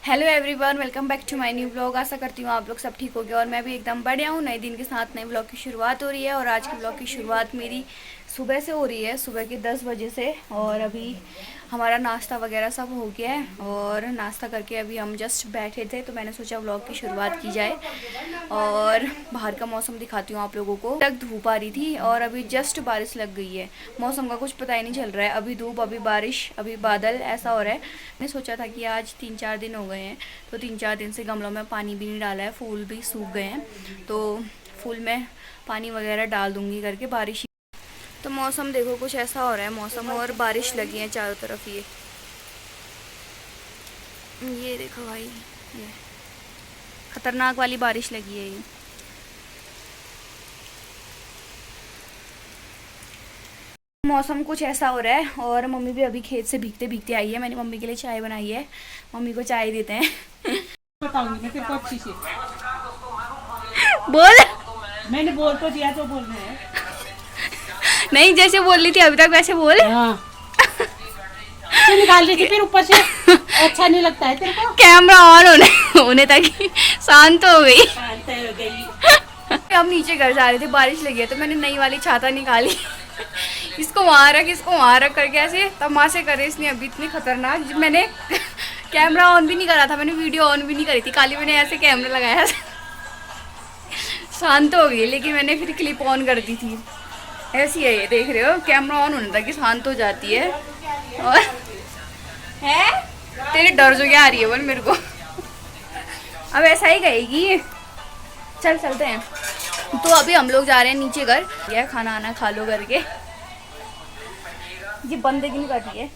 Hello everyone, welcome back to my new blog. आशा करती हूँ आप लोग सब ठीक हो गए और मैं भी एकदम बढ़िया हूँ। नए दिन के साथ नए ब्लॉग की शुरुआत हो रही है और आज की ब्लॉग की शुरुआत मेरी सुबह से हो रही है, सुबह के 10 बजे से। और अभी हमारा नाश्ता वगैरह सब हो गया है और नाश्ता करके अभी हम जस्ट बैठे थे तो मैंने सोचा ब्लॉग की शुरुआत की जाए। और बाहर का मौसम दिखाती हूँ आप लोगों को। तक धूप आ रही थी और अभी जस्ट बारिश लग गई है। मौसम का कुछ पता ही नहीं चल रहा है, अभी धूप अभी बारिश अभी बादल ऐसा हो रहा है। मैंने सोचा था कि आज 3-4 दिन हो गए हैं तो 3-4 दिन से गमलों में पानी भी नहीं डाला है, फूल भी सूख गए हैं तो फूल में पानी वगैरह डाल दूंगी करके बारिश। तो मौसम देखो कुछ ऐसा हो रहा है मौसम, और बारिश लगी है चारों तरफ। ये देखो भाई, ये खतरनाक वाली बारिश लगी है। ये मौसम कुछ ऐसा हो रहा है और मम्मी भी अभी खेत से भीगते भीगते आई है। मैंने मम्मी के लिए चाय बनाई है, मम्मी को चाय देते हैं। बताऊंगी मैं तेरे को अच्छी से। बोल। मैंने बोल तो दिया तो बोल रहे हैं। नहीं, जैसे बोल रही थी अभी तक वैसे बोल। हाँ तो निकाल रही थी फिर ऊपर से। अच्छा नहीं लगता है तेरे को? कैमरा ऑन होने तक ही शांत हो गई। शांत हो गई। हम नीचे घर जा रहे थे, बारिश लगी है तो मैंने नई वाली छाता निकाली। इसको वहाँ रख करके ऐसे तमाशे करे इसने अभी इतनी खतरनाक। मैंने कैमरा ऑन भी नहीं करा था, मैंने वीडियो ऑन भी नहीं करी थी, खाली मैंने ऐसे कैमरा लगाया था। शांत हो गई लेकिन मैंने फिर क्लिप ऑन कर दी थी। ऐसी है ये, देख रहे हो कैमरा ऑन होने तक कि शांत हो जाती है। और है तेरे डर जो क्या आ रही है बोल मेरे को। अब ऐसा ही कहेगी। चल चलते हैं। तो अभी हम लोग जा रहे हैं नीचे घर, यह खाना आना खा लो करके। ये बंदे की नहीं कर रही है।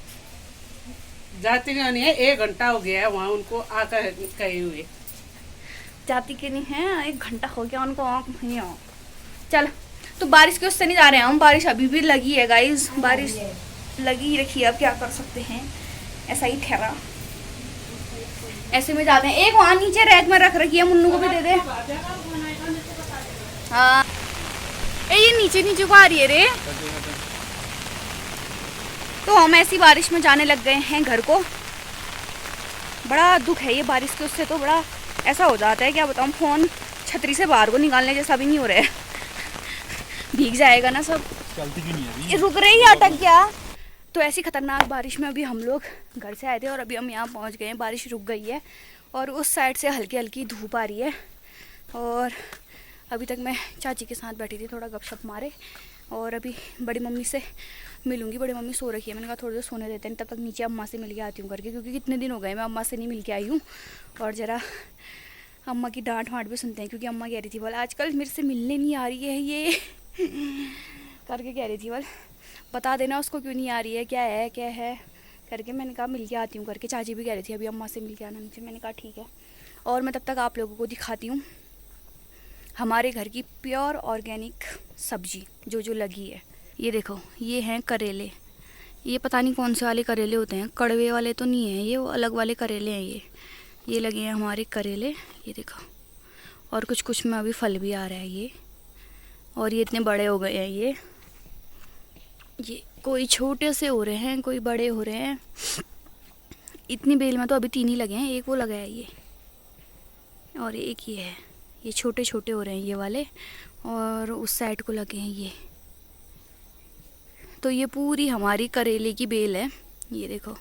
जाती नहीं है, 1 घंटा हो गया है वहाँ उनको आकर कहे हुए। जाती क्यों नहीं है? 1 घंटा हो गया उनको नहीं आओ। चल, तो बारिश के उससे नहीं जा रहे हैं हम, बारिश अभी भी लगी है गाइस, बारिश लगी रखी है, अब क्या कर सकते हैं, ऐसा ही ठहरा। ऐसे में जाते हैं। एक वहाँ नीचे रैक में रख रखी है, मुन्नू को भी दे दे। हाँ ये नीचे नीचे को आ रही है रे। तो हम ऐसी बारिश में जाने लग गए हैं घर को। बड़ा दुख है ये बारिश के उससे, तो बड़ा ऐसा हो जाता है क्या बताऊँ, फोन छतरी से बाहर को निकालने जैसा भी नहीं हो रहा है। भीग जाएगा ना सब। चलती क्यों नहीं है अभी? रुक रही है, अटक गया। तो ऐसी खतरनाक बारिश में अभी हम लोग घर से आए थे और अभी हम यहाँ पहुँच गए हैं। बारिश रुक गई है और उस साइड से हल्की हल्की धूप आ रही है। और अभी तक मैं चाची के साथ बैठी थी, थोड़ा गपशप मारे। और अभी बड़ी मम्मी से मिलूंगी। बड़ी मम्मी सो रखी है, मैंने कहा थोड़ी देर सोने देते हैं, तब तक नीचे अम्मा से मिल के आती हूँ करके, क्योंकि कितने दिन हो गए मैं अम्मा से नहीं मिल के आई हूँ। और ज़रा अम्मा की डांट वाँट भी सुनते हैं, क्योंकि अम्मा कह रही थी बोल आजकल मेरे से मिलने नहीं आ रही है ये करके कह रही थी बोल बता देना उसको क्यों नहीं आ रही है, क्या है करके। मैंने कहा मिल के आती हूँ करके। चाची भी कह रही थी अभी अम्मा से मिल के आना नीचे, मैंने कहा ठीक है। और मैं तब तक आप लोगों को दिखाती हूँ हमारे घर की प्योर ऑर्गेनिक सब्जी जो लगी है। ये देखो, ये हैं करेले। ये पता नहीं कौन से वाले करेले होते हैं, कड़वे वाले तो नहीं है ये, वो अलग वाले करेले हैं ये लगे हैं हमारे करेले, ये देखो। और कुछ कुछ में अभी फल भी आ रहा है ये। और ये इतने बड़े हो गए हैं ये कोई छोटे से हो रहे हैं, कोई बड़े हो रहे हैं। इतनी बेल में तो अभी 3 ही लगे हैं, एक वो लगा है ये और एक ये है। ये छोटे छोटे हो रहे हैं ये वाले, और उस साइड को लगे हैं ये। तो ये पूरी हमारी करेले की बेल है, ये देखो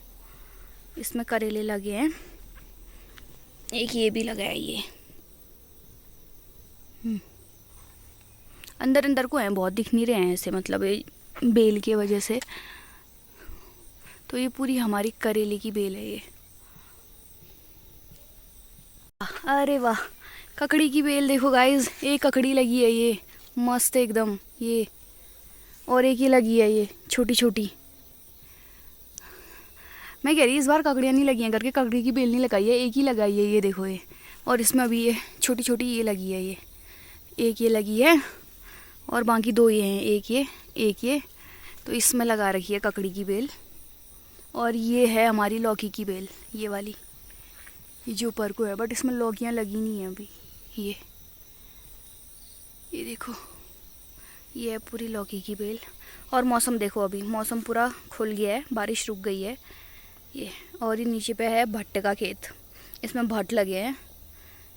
इसमें करेले लगे हैं। एक ये भी लगा है ये। अंदर अंदर को हैं, बहुत दिख नहीं रहे हैं ऐसे, मतलब ये बेल की वजह से। तो ये पूरी हमारी करेले की बेल है ये। अरे वाह, ककड़ी की बेल देखो गाइस, एक ककड़ी लगी है ये मस्त एकदम ये। और एक ही लगी है ये छोटी छोटी। मैं कह रही इस बार ककड़ियाँ नहीं लगी हैं करके, ककड़ी की बेल नहीं लगाई है, एक ही लगाई है ये देखो ये। और इसमें अभी ये छोटी छोटी ये लगी है ये, एक ये लगी है और बाकी 2 ये हैं, एक ये। तो इसमें लगा रखी है ककड़ी की बेल। और ये है हमारी लौकी की बेल, ये वाली, ये जो ऊपर को है, बट इसमें लौकियाँ लगी नहीं है अभी। ये देखो, ये है पूरी लौकी की बेल। और मौसम देखो, अभी मौसम पूरा खुल गया है, बारिश रुक गई है ये। और ये नीचे पे है भट्टे का खेत। इसमें भट लगे हैं।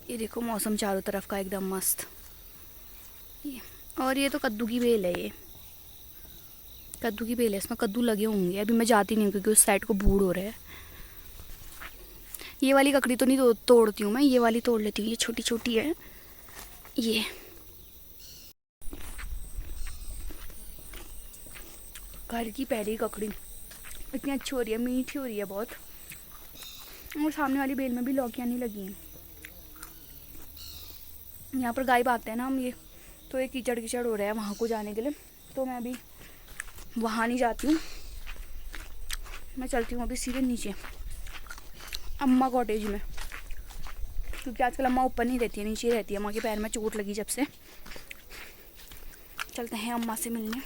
ये देखो मौसम चारों तरफ का एकदम मस्त। और ये तो कद्दू की बेल है, ये कद्दू की बेल है, इसमें कद्दू लगे होंगे। अभी मैं जाती नहीं हूँ क्योंकि उस साइड को भूड़ हो रहा है। ये वाली ककड़ी तो नहीं तोड़ती हूँ मैं, ये वाली तोड़ लेती हूँ, ये छोटी छोटी है। ये घर की पहली ककड़ी इतनी अच्छी हो रही है, मीठी हो रही है बहुत। और सामने वाली बेल में भी लौकियाँ नहीं लगी हैं। यहाँ पर गाय भागते हैं ना हम, ये तो एक कीचड़ कीचड़ हो रहा है वहाँ को जाने के लिए, तो मैं अभी वहाँ नहीं जाती हूँ। मैं चलती हूँ अभी सीधे नीचे अम्मा कॉटेज में, क्योंकि आजकल अम्मा ऊपर नहीं रहती है, नीचे रहती है। अम्मा के पैर में चोट लगी जब से। चलते हैं अम्मा से मिलने।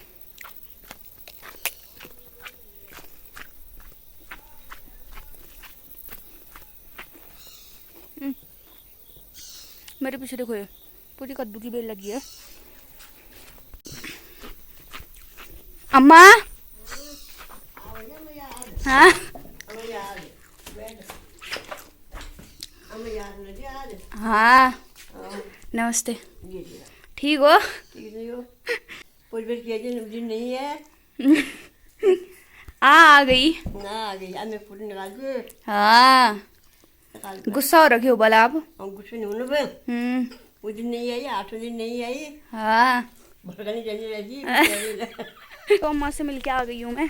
मेरे पीछे देखो, ये पूरी कद्दू की बेल लगी है। अम्मा हाँ हाँ नमस्ते, ठीक हो? नहीं है आ गई। आ गई मैं पूरी निकाल के हाँ गुस्सा हो रखे हो भला आप? गुस्से नहीं होने पे वो दिन नहीं आई, 8 दिन नहीं आई, हाँ भड़कनी चली रहती। तो अम्मा से मिलके आ गई हूँ मैं,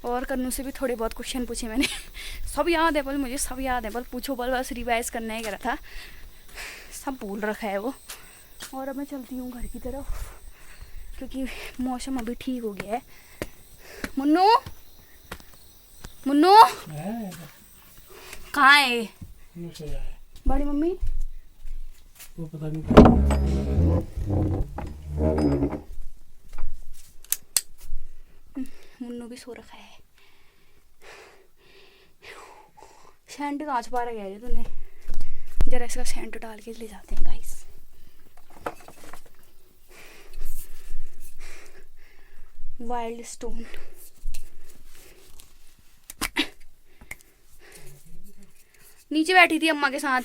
और कन्नू से भी थोड़े बहुत क्वेश्चन पूछे मैंने। सब याद है, बल मुझे सब याद है, बल पूछो, बल बस रिवाइज करना ही करा था, सब भूल रखा है वो। और अब मैं चलती हूँ घर की तरफ, क्योंकि मौसम अभी ठीक हो गया है। मुन्नू मुन्नू कहाँ है? बड़ी मम्मी वो पता नहीं। मुन्नू भी सो रखा है। सेंट कहाँ छुपा रखा है तूने? जरा इसका सेंट डाल के ले जाते हैं गाइस। वाइल्ड स्टोन, नीचे बैठी थी अम्मा के साथ।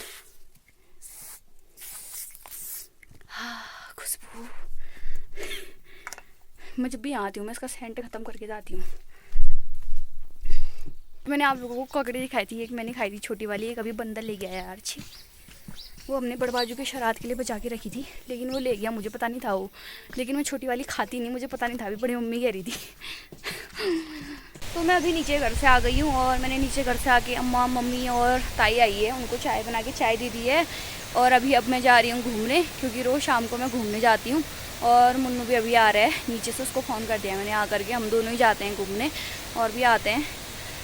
हाँ खुशबू। मैं जब भी आती हूँ मैं इसका सेंट ख़त्म करके जाती हूँ। मैंने आप लोगों को ककड़ी दिखाई थी, एक मैंने खाई थी छोटी वाली, एक अभी बंदर ले गया यार अच्छी। वो हमने बड़बाजू के शरात के लिए बचा के रखी थी, लेकिन वो ले गया, मुझे पता नहीं था वो। लेकिन मैं छोटी वाली खाती नहीं, मुझे पता नहीं था, अभी बड़ी मम्मी कह रही थी। तो मैं अभी नीचे घर से आ गई हूँ, और मैंने नीचे घर से आके अम्मा मम्मी और ताई आई है, उनको चाय बना के चाय दे दी है। और अभी अब मैं जा रही हूँ घूमने, क्योंकि रोज़ शाम को मैं घूमने जाती हूँ। और मुन्नू भी अभी आ रहा है नीचे से, उसको फ़ोन कर दिया मैंने आ करके, हम दोनों ही जाते हैं घूमने। और भी आते हैं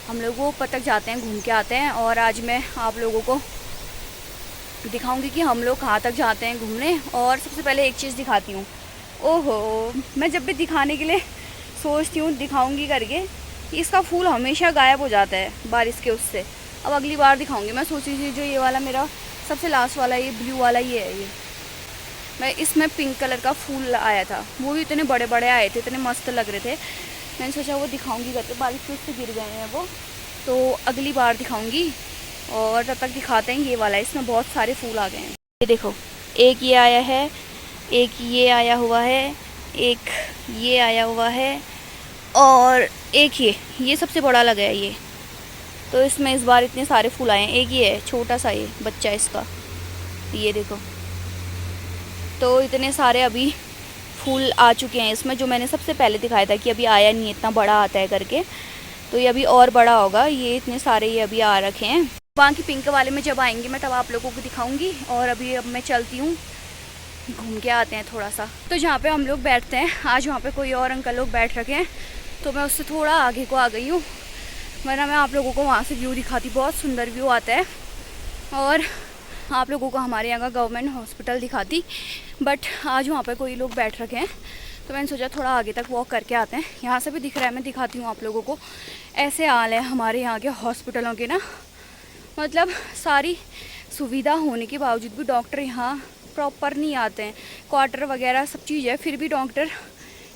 हम लोग, वो ऊपर तक जाते हैं, घूम के आते हैं। और आज मैं आप लोगों को दिखाऊंगी कि हम लोग कहाँ तक जाते हैं घूमने। और सबसे पहले एक चीज़ दिखाती हूँ। ओहो, मैं जब भी दिखाने के लिए सोचती हूँ दिखाऊंगी करके, इसका फूल हमेशा गायब हो जाता है बारिश के उससे। अब अगली बार दिखाऊंगी। मैं सोची थी जो ये वाला मेरा सबसे लास्ट वाला, ये ब्लू वाला ये है, ये मैं इसमें पिंक कलर का फूल आया था, वो भी इतने बड़े बड़े आए थे, इतने मस्त लग रहे थे। मैंने सोचा वो दिखाऊंगी करके, बारिश के उससे गिर गए हैं वो, तो अगली बार दिखाऊंगी। और तब तक दिखाते हैं ये वाला, इसमें बहुत सारे फूल आ गए हैं। ये देखो, एक ये आया है, एक ये आया हुआ है, एक ये आया हुआ है, और एक ये सबसे बड़ा लगा है ये। तो इसमें इस बार इतने सारे फूल आए हैं। एक ये है छोटा सा, ये बच्चा इसका, ये देखो। तो इतने सारे अभी फूल आ चुके हैं इसमें, जो मैंने सबसे पहले दिखाया था कि अभी आया नहीं, इतना बड़ा आता है करके। तो ये अभी और बड़ा होगा, ये इतने सारे ये अभी आ रखे हैं। वहाँ की पिंक वाले में जब आएंगे मैं तब आप लोगों को दिखाऊंगी। और अभी अब मैं चलती हूँ, घूम के आते हैं थोड़ा सा। तो जहाँ पे हम लोग बैठते हैं, आज वहाँ पे कोई और अंकल लोग बैठ रखे हैं, तो मैं उससे थोड़ा आगे को आ गई हूँ, वरना मैं आप लोगों को वहाँ से व्यू दिखाती। बहुत सुंदर व्यू आता है। और आप लोगों को हमारे यहाँ का गवर्नमेंट हॉस्पिटल दिखाती, बट आज वहाँ पे कोई लोग बैठ रखे हैं, तो मैंने सोचा थोड़ा आगे तक वॉक करके आते हैं। यहाँ से भी दिख रहा है, मैं दिखाती हूँ आप लोगों को। ऐसे हाल है हमारे यहाँ के हॉस्पिटलों के ना, मतलब सारी सुविधा होने के बावजूद भी डॉक्टर यहाँ प्रॉपर नहीं आते हैं। क्वार्टर वगैरह सब चीज़ है, फिर भी डॉक्टर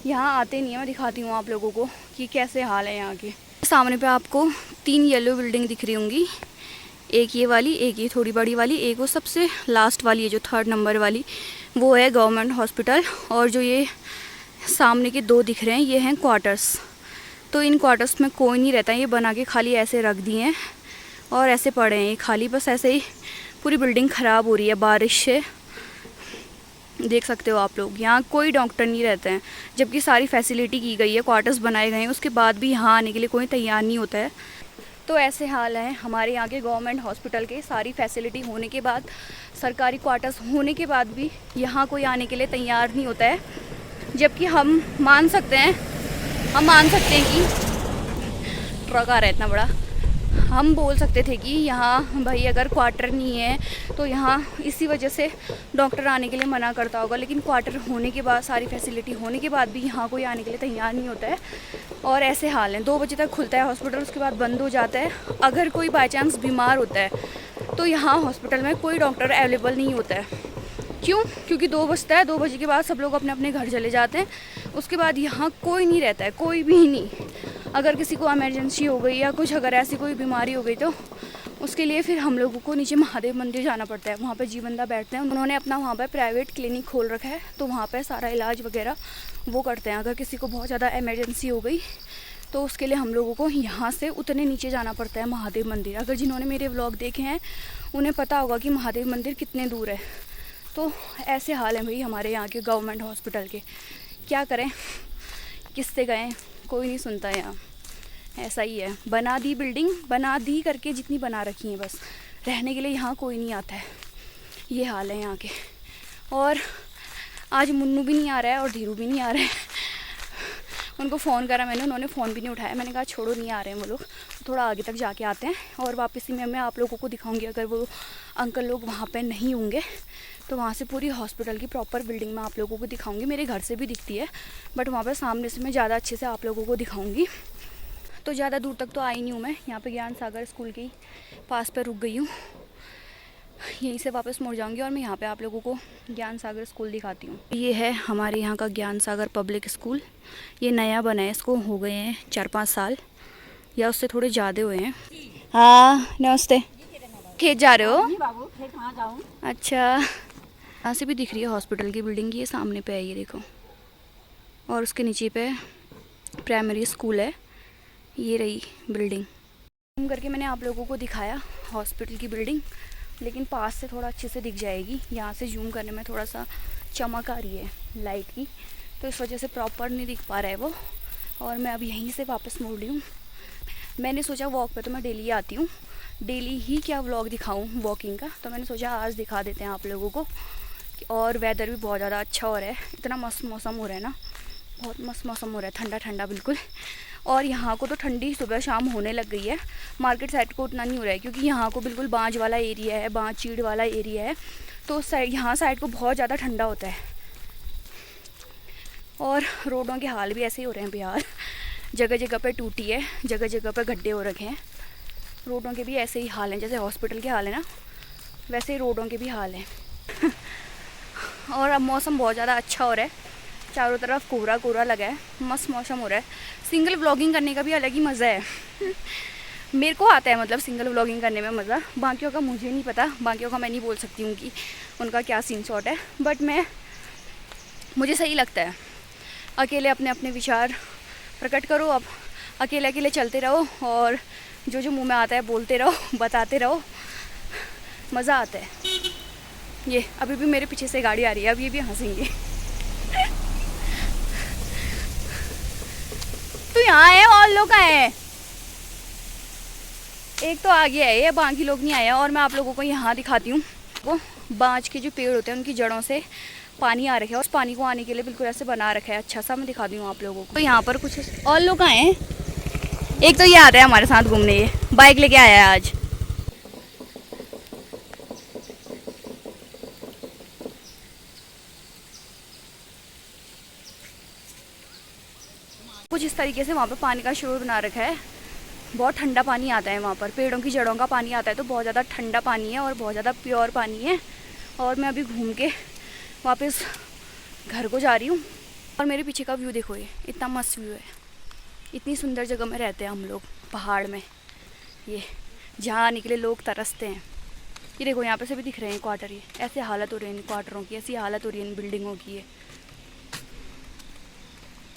यहाँ आते नहीं हैं। मैं दिखाती हूँ आप लोगों को कि कैसे हाल है यहाँ के। सामने पे आपको 3 येलो बिल्डिंग दिख रही होंगी, एक ये वाली, एक ये थोड़ी बड़ी वाली, एक वो सबसे लास्ट वाली है जो 3rd नंबर वाली, वो है गवर्नमेंट हॉस्पिटल। और जो ये सामने के 2 दिख रहे हैं ये हैं क्वार्टर्स। तो इन क्वार्टर्स में कोई नहीं रहता है, ये बना के खाली ऐसे रख दिए हैं और ऐसे पड़े हैं खाली, बस ऐसे ही। पूरी बिल्डिंग ख़राब हो रही है बारिश से, देख सकते हो आप लोग। यहाँ कोई डॉक्टर नहीं रहते हैं, जबकि सारी फैसिलिटी की गई है, क्वार्टर्स बनाए गए हैं, उसके बाद भी यहाँ आने के लिए कोई तैयार नहीं होता है। तो ऐसे हाल हैं हमारे यहाँ के गवर्नमेंट हॉस्पिटल के। सारी फैसिलिटी होने के बाद, सरकारी क्वार्टर्स होने के बाद भी यहाँ कोई आने के लिए तैयार नहीं होता है। जबकि हम मान सकते हैं कि ट्रक आ रहा है इतना बड़ा, हम बोल सकते थे कि यहाँ भाई अगर क्वार्टर नहीं है तो यहाँ इसी वजह से डॉक्टर आने के लिए मना करता होगा। लेकिन क्वार्टर होने के बाद, सारी फैसिलिटी होने के बाद भी यहाँ कोई आने के लिए तैयार नहीं होता है। और ऐसे हाल हैं, 2 बजे तक खुलता है हॉस्पिटल, उसके बाद बंद हो जाता है। अगर कोई बाई चांस बीमार होता है तो यहाँ हॉस्पिटल में कोई डॉक्टर अवेलेबल नहीं होता है। क्यों? क्योंकि 2 बजता है, 2 बजे के बाद सब लोग अपने अपने घर चले जाते हैं। उसके बाद यहाँ कोई नहीं रहता है, कोई भी नहीं। अगर किसी को इमरजेंसी हो गई या कुछ अगर ऐसी कोई बीमारी हो गई तो उसके लिए फिर हम लोगों को नीचे महादेव मंदिर जाना पड़ता है। वहाँ पे जी बंदा बैठते हैं, उन्होंने अपना वहाँ पे प्राइवेट क्लिनिक खोल रखा है, तो वहाँ पे सारा इलाज वगैरह वो करते हैं। अगर किसी को बहुत ज़्यादा इमरजेंसी हो गई तो उसके लिए हम लोगों को यहाँ से उतने नीचे जाना पड़ता है महादेव मंदिर। अगर जिन्होंने मेरे व्लॉग देखे हैं उन्हें पता होगा कि महादेव मंदिर कितने दूर है। तो ऐसे हाल हैं भाई हमारे यहाँ के गवर्नमेंट हॉस्पिटल के। क्या करें, किससे गए, कोई नहीं सुनता यहाँ। ऐसा ही है, बना दी बिल्डिंग, बना दी करके जितनी बना रखी है, बस रहने के लिए यहाँ कोई नहीं आता है। ये हाल है यहाँ के। और आज मुन्नू भी नहीं आ रहा है और धीरू भी नहीं आ रहा है। उनको फ़ोन करा मैंने, उन्होंने फ़ोन भी नहीं उठाया। मैंने कहा छोड़ो, नहीं आ रहे हैं वो लोग, थोड़ा आगे तक जाके आते हैं और वापस ही मैं आप लोगों को दिखाऊंगी। अगर वो अंकल लोग वहाँ पे नहीं होंगे तो वहाँ से पूरी हॉस्पिटल की प्रॉपर बिल्डिंग मैं आप लोगों को दिखाऊंगी। मेरे घर से भी दिखती है, बट वहाँ पर सामने से मैं ज़्यादा अच्छे से आप लोगों को दिखाऊँगी। तो ज़्यादा दूर तक तो आई नहीं हूँ मैं, यहाँ पे ज्ञान सागर स्कूल के पास पर रुक गई हूँ। यहीं से वापस मुड़ जाऊँगी और मैं यहाँ पे आप लोगों को ज्ञान सागर स्कूल दिखाती हूँ। ये है हमारे यहाँ का ज्ञान सागर पब्लिक स्कूल। ये नया बना है, इसको हो गए हैं 4-5 साल या उससे थोड़े ज़्यादा हुए हैं। हाँ नमस्ते, खेत जा रहे हो? अच्छा, यहाँ से भी दिख रही है हॉस्पिटल की बिल्डिंग, ये सामने पे है, ये देखो। और उसके नीचे पे प्राइमरी स्कूल है, ये रही बिल्डिंग। जूम करके मैंने आप लोगों को दिखाया हॉस्पिटल की बिल्डिंग, लेकिन पास से थोड़ा अच्छे से दिख जाएगी। यहाँ से जूम करने में थोड़ा सा चमक आ रही है लाइट की, तो इस वजह से प्रॉपर नहीं दिख पा रहा है वो। और मैं अब यहीं से वापस मुड़ रही हूँ। मैंने सोचा वॉक पे तो मैं डेली आती हूँ, डेली ही क्या व्लॉग दिखाऊँ वॉकिंग का, तो मैंने सोचा आज दिखा देते हैं आप लोगों को। और वेदर भी बहुत ज़्यादा अच्छा हो रहा है, इतना मस्त मौसम हो रहा है ना, बहुत मस्त मौसम हो रहा है, ठंडा ठंडा बिल्कुल। और यहाँ को तो ठंडी सुबह शाम होने लग गई है, मार्केट साइड को उतना नहीं हो रहा है क्योंकि यहाँ को बिल्कुल बाँझ वाला एरिया है, बाँझ चीड़ वाला एरिया है, तो साइड यहाँ साइड को बहुत ज़्यादा ठंडा होता है। और रोडों के हाल भी ऐसे ही हो रहे हैं बिहार, जगह जगह पे टूटी है, जगह जगह पे गड्ढे हो रखे हैं। रोडों के भी ऐसे ही हाल हैं, जैसे हॉस्पिटल के हाल है ना, वैसे ही रोडों के भी हाल हैं। और अब मौसम बहुत ज़्यादा अच्छा हो रहा है, चारों तरफ कोहरा कोहरा लगा है, मस्त मौसम हो रहा है। सिंगल व्लॉगिंग करने का भी अलग ही मज़ा है। मेरे को आता है, मतलब सिंगल व्लॉगिंग करने में मज़ा। बाकियों का मुझे नहीं पता, बाकियों का मैं नहीं बोल सकती हूँ कि उनका क्या सीन शॉट है, बट मुझे सही लगता है। अकेले अपने अपने विचार प्रकट करो, अब अकेले अकेले चलते रहो और जो जो मुँह में आता है बोलते रहो, बताते रहो, मज़ा आता है। ये अभी भी मेरे पीछे से गाड़ी आ रही है, अब ये भी हंसेंगे। तो यहाँ है और लोग आए हैं, एक तो आ गया है ये, बाकी लोग नहीं आए हैं। और मैं आप लोगों को यहाँ दिखाती हूँ, वो बाँझ के जो पेड़ होते हैं उनकी जड़ों से पानी आ रखा है, उस पानी को आने के लिए बिल्कुल ऐसे बना रखा है अच्छा सा। मैं दिखाती हूँ आप लोगों को। तो यहाँ पर कुछ और लोग आए हैं, एक तो ये आता है हमारे साथ घूमने, ये बाइक लेके आया है आज। कुछ इस तरीके से वहाँ पे पानी का शोर बना रखा है, बहुत ठंडा पानी आता है वहाँ पर, पेड़ों की जड़ों का पानी आता है, तो बहुत ज़्यादा ठंडा पानी है और बहुत ज़्यादा प्योर पानी है। और मैं अभी घूम के वापस घर को जा रही हूँ। और मेरे पीछे का व्यू देखो, ये इतना मस्त व्यू है, इतनी सुंदर जगह में रहते हैं हम लोग, पहाड़ में। ये जहाँ आने के लिए लोग तरसते हैं। ये देखो यहाँ पे से भी दिख रहे हैं क्वार्टर, ये ऐसे हालत हो रही है इन क्वार्टरों की, ऐसी हालत हो रही है इन बिल्डिंगों की है।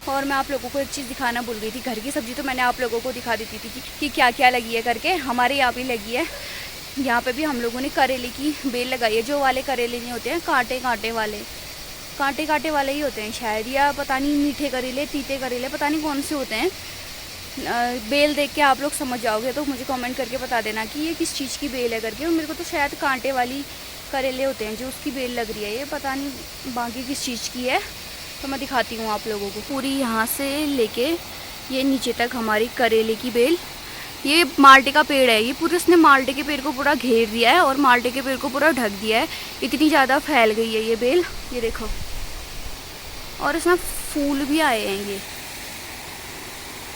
और मैं आप लोगों को एक चीज़ दिखाना भूल गई थी, घर की सब्ज़ी तो मैंने आप लोगों को दिखा देती थी कि क्या क्या लगी है करके। हमारे यहाँ भी लगी है, यहाँ पे भी हम लोगों ने करेले की बेल लगाई है। जो वाले करेले नहीं होते हैं, कांटे कांटे वाले ही होते हैं शायद, या पता नहीं मीठे करेले, तीते करेले, पता नहीं कौन से होते हैं। बेल देख के आप लोग समझ जाओगे तो मुझे कमेंट करके बता देना कि ये किस चीज़ की बेल है करके। और मेरे को तो शायद कांटे वाली करेले होते हैं जो उसकी बेल लग रही है, ये पता नहीं बाकी किस चीज़ की है। तो मैं दिखाती हूँ आप लोगों को। पूरी यहाँ से लेके ये नीचे तक हमारी करेले की बेल। ये माल्टे का पेड़ है, ये पूरे उसने माल्टे के पेड़ को पूरा घेर दिया है और माल्टे के पेड़ को पूरा ढक दिया है। इतनी ज़्यादा फैल गई है ये बेल, ये देखो। और इसमें फूल भी आए हैं,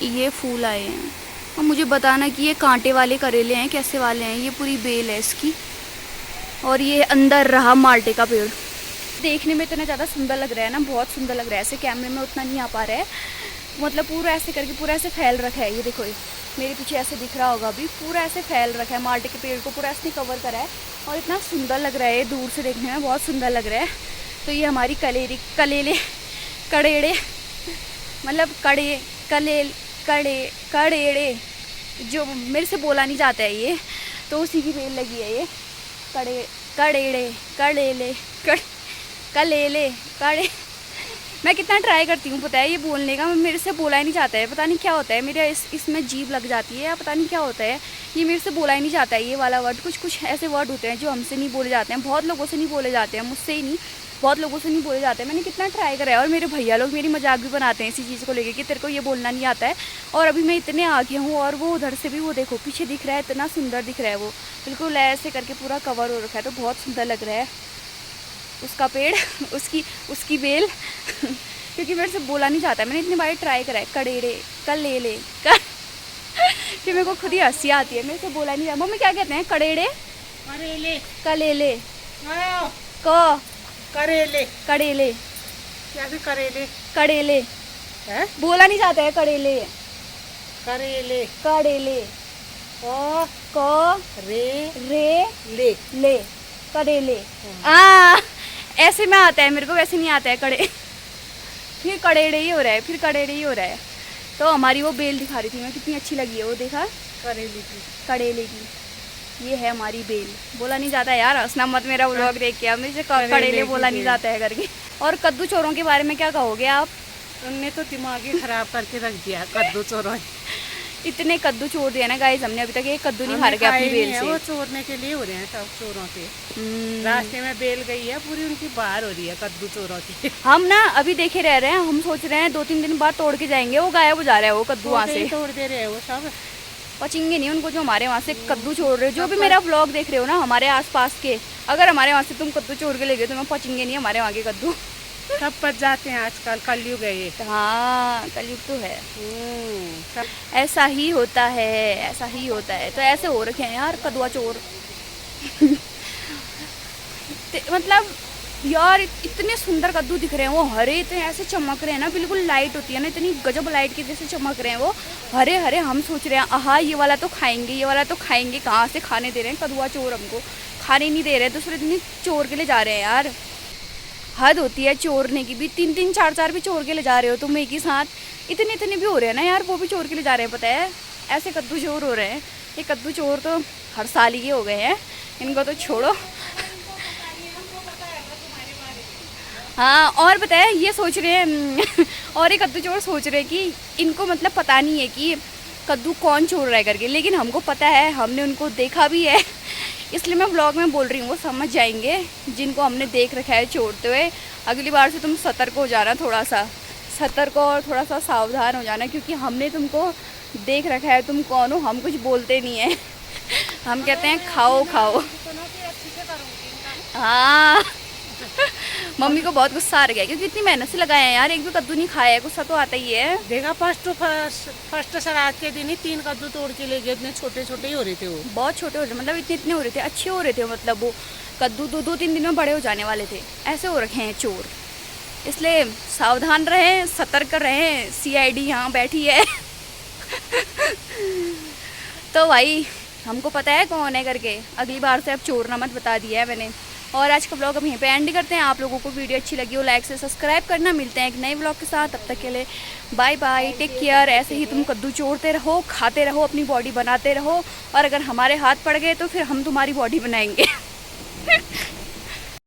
ये फूल आए हैं। और मुझे बताना कि ये कांटे वाले करेले हैं कैसे वाले हैं। ये पूरी बेल है इसकी, और ये अंदर रहा माल्टे का पेड़। देखने में इतना ज़्यादा सुंदर लग रहा है ना, बहुत सुंदर लग रहा है। ऐसे कैमरे में उतना नहीं आ पा रहा है, मतलब पूरा ऐसे करके पूरा ऐसे फैल रखा है। ये देखो, ये मेरे पीछे ऐसे दिख रहा होगा अभी, पूरा ऐसे फैल रखा है। माल्टे के पेड़ को पूरा इसने कवर करा है और इतना सुंदर लग रहा है, दूर से देखने में बहुत सुंदर लग रहा है। तो ये हमारी कड़ेड़े मतलब कड़ेड़े जो मेरे से बोला नहीं जाता है, ये तो उसी की बेल लगी है। ये कड़े मैं कितना ट्राई करती हूँ पता है ये बोलने का, मेरे से बोला ही नहीं जाता है। पता नहीं क्या होता है, मेरे इसमें जीभ लग जाती है या पता नहीं क्या होता है, ये मेरे से बोला ही नहीं जाता है ये वाला वर्ड। कुछ ऐसे वर्ड होते हैं जो हमसे नहीं बोले जाते हैं, बहुत लोगों से नहीं बोले जाते हैं, मुझसे ही नहीं, बहुत लोगों से नहीं बोले जाते हैं। मैंने कितना ट्राई करा है, और मेरे भैया लोग मेरी मजाक भी बनाते हैं इसी चीज़ को लेके कि तेरे को ये बोलना नहीं आता है। और अभी मैं इतने आगे हूँ, और वो उधर से भी वो देखो पीछे दिख रहा है, इतना सुंदर दिख रहा है, वो बिल्कुल ऐसे करके पूरा कवर हो रखा है। तो बहुत सुंदर लग रहा है उसका पेड़, उसकी बेल क्योंकि मेरे से बोला नहीं जाता है। मैंने इतनी बार ट्राई करा है, कलेले फिर मेरे को खुद ही हंसी आती है, मेरे से बोला नहीं जाता। मम्मी क्या कहते हैं? कलेले करेले क्या भी कड़ेले है? बोला नहीं जाता है। कड़ेले ले ले कड़ेले ऐसे में आता है मेरे को, वैसे नहीं आता है। फिर कड़ेड़े ही हो रहा है। तो हमारी वो बेल दिखा रही थी मैं, कितनी अच्छी लगी है वो, देखा? कड़ेले की ये है हमारी बेल। बोला नहीं जाता है यार, हंसना मत मेरा व्लॉग देख के, अब मुझे कड़ेले बोला नहीं जाता है करके। और कद्दू चोरों के बारे में क्या कहोगे आप? उनने तो दिमाग ही खराब करके रख दिया कद्दू चोरों। इतने कद्दू चोर दिया ना गाइस हमने, अभी तक एक कद्दू नहीं खा के अपनी बेल से। वो चोरने के लिए हो रहे हैं सब चोरों के। रास्ते में बेल गई है पूरी उनकी, बाहर हो रही है कद्दू चोरों की। हम ना अभी देखे रह रहे हैं, हम सोच रहे हैं 2-3 दिन बाद तोड़ के जाएंगे, वो गायब हो जा रहा है वो कद्दू वहाँ से। तोड़ दे रहे हैं वो सब, पचेंगे नहीं उनको जो हमारे वहाँ से कद्दू छोड़ रहे हो। जो भी मेरा व्लॉग देख रहे हो ना हमारे आसपास के, अगर हमारे वहाँ से तुम कद्दू छोड़ के ले गए तो मैं पचेंगे नहीं हमारे वहाँ के कद्दू। सब पच जाते हैं आजकल, कलयुग है ये। हाँ कलयुग तो है, ऐसा ही होता है। तो ऐसे हो रखे हैं यार कद्दुआ चोर मतलब यार इतने सुंदर कद्दू दिख रहे हैं, वो हरे इतने ऐसे चमक रहे हैं ना, बिल्कुल लाइट होती है ना, इतनी गजब लाइट की जैसे चमक रहे हैं वो हरे हरे। हम सोच रहे हैं आहा ये वाला तो खाएंगे, कहाँ से खाने दे रहे हैं कद्दुआ चोर, हमको खाने नहीं दे रहे हैं। दूसरे दिन चोर के ले जा रहे हैं यार, हद होती है चोरने की भी। 3-3 4-4 भी चोर के ले जा रहे हो तुम एक ही साथ, इतने भी हो रहे हैं ना यार, वो भी चोर के ले जा रहे हैं। पता है ऐसे कद्दू चोर हो रहे हैं, ये कद्दू चोर तो हर साल ही हो गए हैं, इनको तो छोड़ो। हाँ और बताया ये सोच रहे हैं और ये कद्दू चोर सोच रहे हैं कि इनको मतलब पता नहीं है कि कद्दू कौन छोड़ रहा है करके, लेकिन हमको पता है, हमने उनको देखा भी है, इसलिए मैं ब्लॉग में बोल रही हूँ। वो समझ जाएंगे जिनको हमने देख रखा है छोड़ते हुए। अगली बार से तुम सतर्क हो जाना, थोड़ा सा सतर्क और थोड़ा सा सावधान हो जाना, क्योंकि हमने तुमको देख रखा है, तुम कौन हो। हम कुछ बोलते नहीं हैं हम कहते हैं खाओ। हाँ मम्मी को बहुत गुस्सा आ गया क्योंकि इतनी मेहनत से लगाया है यार, एक भी कद्दू नहीं खाया है, गुस्सा तो आता ही है। देखा फर्स्ट श्राद्ध के दिन ही 3 कद्दू तोड़ के ले गए, इतने छोटे ही हो रहे थे वो, बहुत छोटे हो रहे, मतलब इतने हो रहे थे, अच्छे हो रहे थे, मतलब वो कद्दू 2-3 दिन में बड़े हो जाने वाले थे। ऐसे हो रखे हैं चोर, इसलिए सावधान रहें, सतर्क रहें। CID यहाँ बैठी है तो भाई हमको पता है कौन है करके, अगली बार से अब चोर ना मत बता दिया है मैंने। और आज का ब्लॉग अब यहीं पे एंड करते हैं। आप लोगों को वीडियो अच्छी लगी हो लाइक से सब्सक्राइब करना। मिलते हैं एक नए ब्लॉग के साथ, तब तक के लिए बाय बाय, टेक केयर। ऐसे ही तुम कद्दू चोरते रहो, खाते रहो, अपनी बॉडी बनाते रहो, और अगर हमारे हाथ पड़ गए तो फिर हम तुम्हारी बॉडी बनाएंगे।